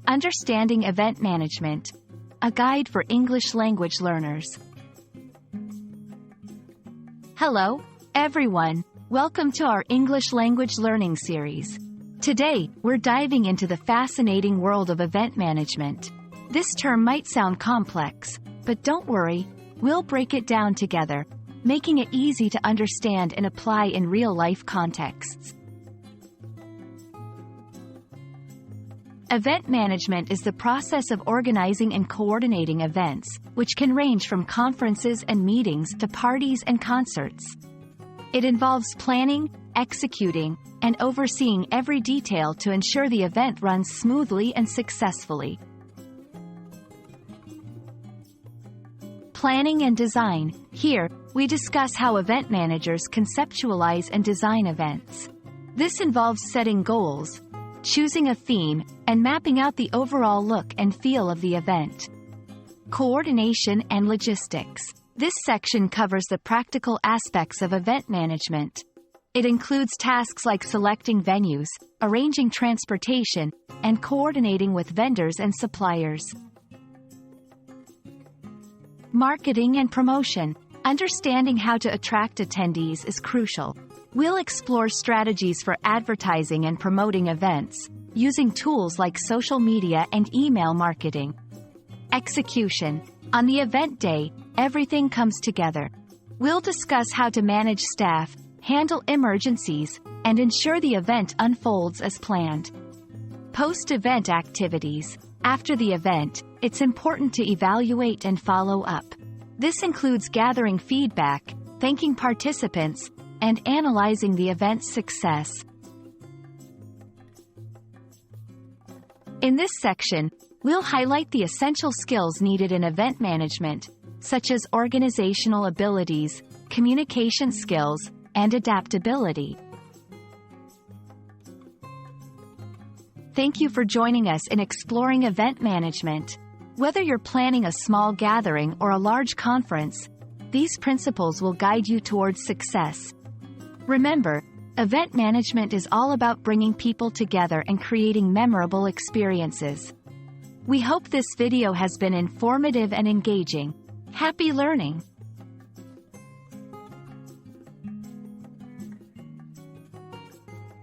Understanding Event Management, a guide for English language learners. Hello, everyone. Welcome to our English language learning series. Today, we're diving into the fascinating world of event management. This term might sound complex, but don't worry, we'll break it down together, making it easy to understand and apply in real-life contexts. Event management is the process of organizing and coordinating events, which can range from conferences and meetings to parties and concerts. It involves planning, executing, and overseeing every detail to ensure the event runs smoothly and successfully. Planning and design. Here, we discuss how event managers conceptualize and design events. This involves setting goals, choosing a theme, and mapping out the overall look and feel of the event. Coordination and logistics. This section covers the practical aspects of event management. It includes tasks like selecting venues, arranging transportation, and coordinating with vendors and suppliers. Marketing and promotion. Understanding how to attract attendees is crucial. We'll explore strategies for advertising and promoting events, using tools like social media and email marketing. Execution. On the event day, everything comes together. We'll discuss how to manage staff, handle emergencies, and ensure the event unfolds as planned. Post-event activities. After the event, it's important to evaluate and follow up. This includes gathering feedback, thanking participants, and analyzing the event's success. In this section, we'll highlight the essential skills needed in event management, such as organizational abilities, communication skills, and adaptability. Thank you for joining us in exploring event management. Whether you're planning a small gathering or a large conference, these principles will guide you towards success. Remember, event management is all about bringing people together and creating memorable experiences. We hope this video has been informative and engaging. Happy learning!